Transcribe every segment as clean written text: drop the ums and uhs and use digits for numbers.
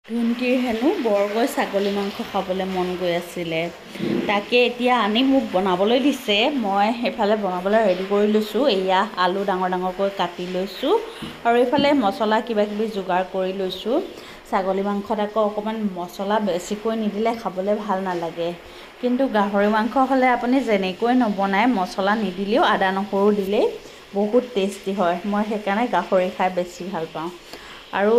ধুন্তিৰ হেনো বৰকৈ ছাগলী মাংস খাবলৈ মন গৈ আছিলে। তাকে এতিয়া আনি মোক বনাবলৈ দিছে। মই এইফালে বনাবলৈ ৰেডি কৰি লৈছোঁ। এয়া আলু ডাঙৰ ডাঙৰকৈ কাটি লৈছোঁ আৰু এইফালে মছলা কিবাকিবি যোগাৰ কৰি লৈছোঁ। ছাগলী মাংসত আকৌ অকণমান মছলা বেছিকৈ নিদিলে খাবলৈ ভাল নালাগে। কিন্তু গাহৰি মাংস হ'লে আপুনি যেনেকৈ নবনায় মছলা নিদিলেও আদা নহৰু দিলেই বহুত টেষ্টি হয়। মই সেইকাৰণে গাহৰি খাই বেছি ভাল পাওঁ। আৰু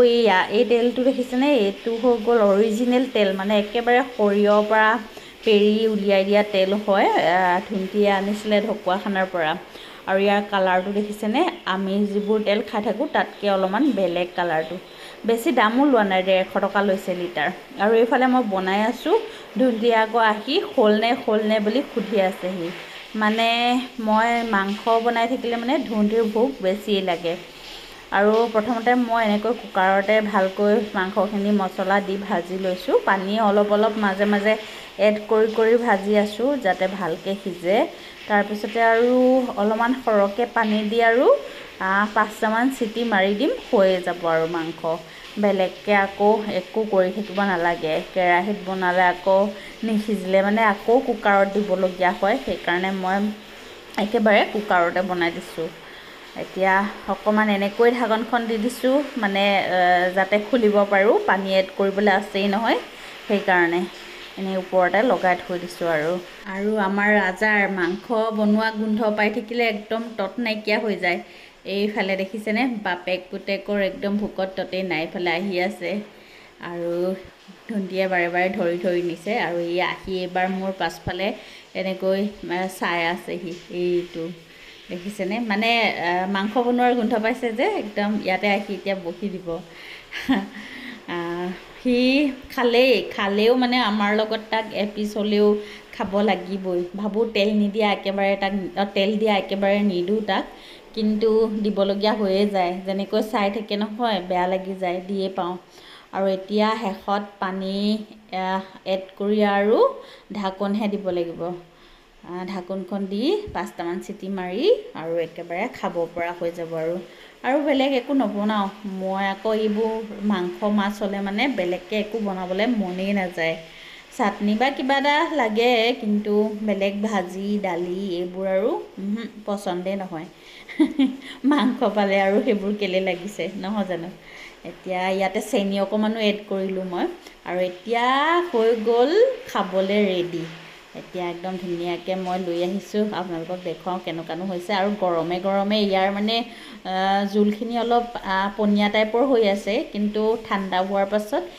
এই তেলটো দেখিছেনে? এইটো হৈ গ'ল অৰিজিনেল তেল, মানে একেবাৰে সৰিয়হৰ পৰা পেৰি উলিয়াই দিয়া তেল হয়। ধুন্তিয়ে আনিছিলে ঢকুৱাখানাৰ পৰা। আৰু ইয়াৰ কালাৰটো দেখিছেনে? আমি যিবোৰ তেল খাই থাকোঁ তাতকৈ অলপমান বেলেগ কালাৰটো। বেছি দামো লোৱা নাই, 150 টকা লৈছে লিটাৰ। আৰু এইফালে মই বনাই আছোঁ, ধুন্তিয়ে আকৌ আহি হ'লনে বুলি সুধি আছেহি। মানে মই মাংস বনাই থাকিলে মানে ধুন্তিৰ ভোক বেছিয়ে লাগে। আৰু প্ৰথমতে মই এনেকৈ কুকাৰতে ভালকৈ মাংসখিনি মছলা দি ভাজি লৈছোঁ। পানী অলপ মাজে মাজে এড কৰি ভাজি আছোঁ যাতে ভালকৈ সিজে। তাৰপিছতে আৰু অলপমান সৰহকৈ পানী দি আৰু 5টামান চিটি মাৰি দিম, হৈয়ে যাব আৰু মাংস। বেলেগকৈ আকৌ একো কৰি থাকিব নালাগে। কেৰাহীত বনালে আকৌ নিসিজিলে মানে আকৌ কুকাৰত দিবলগীয়া হয়। সেইকাৰণে মই একেবাৰে কুকাৰতে বনাই দিছোঁ। এতিয়া অকণমান এনেকৈ ঢাকনখন দি দিছোঁ, মানে যাতে খুলিব পাৰোঁ। পানী এড কৰিবলৈ আছেই নহয়, সেইকাৰণে এনেই ওপৰতে লগাই থৈ দিছোঁ। আৰু আমাৰ ৰাজাৰ মাংস বনোৱা গোন্ধ পাই থাকিলে একদম তত নাইকিয়া হৈ যায়। এইফালে দেখিছেনে? বাপেক পুতেকৰ একদম ভোকত ততেই নাই, এইফালে আহি আছে। আৰু ধুন্তিয়ে বাৰে বাৰে ধৰি নিছে। আৰু ই আহি এইবাৰ মোৰ পাছফালে এনেকৈ চাই আছেহি। এইটো দেখিছেনে? মানে মাংস বনোৱাৰ গোন্ধ পাইছে যে একদম ইয়াতে আহি এতিয়া বহি দিব। সি খালেও মানে আমাৰ লগত তাক এপিচ হ'লেও খাব লাগিবই। ভাবোঁ তেল দিয়া একেবাৰে নিদিওঁ তাক, কিন্তু দিবলগীয়া হৈয়ে যায়। যেনেকৈ চাই থাকে নহয়, বেয়া লাগি যায়, দিয়ে পাওঁ। আৰু এতিয়া শেষত পানী এড কৰি আৰু ঢাকনহে দিব লাগিব। ঢাকনখন দি 5টামান চিটি মাৰি আৰু একেবাৰে খাব পৰা হৈ যাব। আৰু বেলেগ একো নবনাওঁ। মই আকৌ এইবোৰ মাংস মাছ হ'লে মানে বেলেগকৈ একো বনাবলৈ মনেই নাযায়। চাটনি বা কিবা এটা লাগে, কিন্তু বেলেগ ভাজি দালি এইবোৰ আৰু পচন্দই নহয়। মাংস পালে আৰু সেইবোৰ কেলৈ লাগিছে, নহয় জানো? এতিয়া ইয়াতে চেনি অকণমানো এড কৰিলোঁ মই। আৰু এতিয়া হৈ গ'ল খাবলৈ ৰেডি। এতিয়া একদম ধুনীয়াকৈ মই লৈ আহিছোঁ, আপোনালোকক দেখুৱাওঁ কেনেকুৱানো হৈছে। আৰু গৰমে ইয়াৰ মানে জোলখিনি অলপ পনীয়া টাইপৰ হৈ আছে, কিন্তু ঠাণ্ডা হোৱাৰ পাছত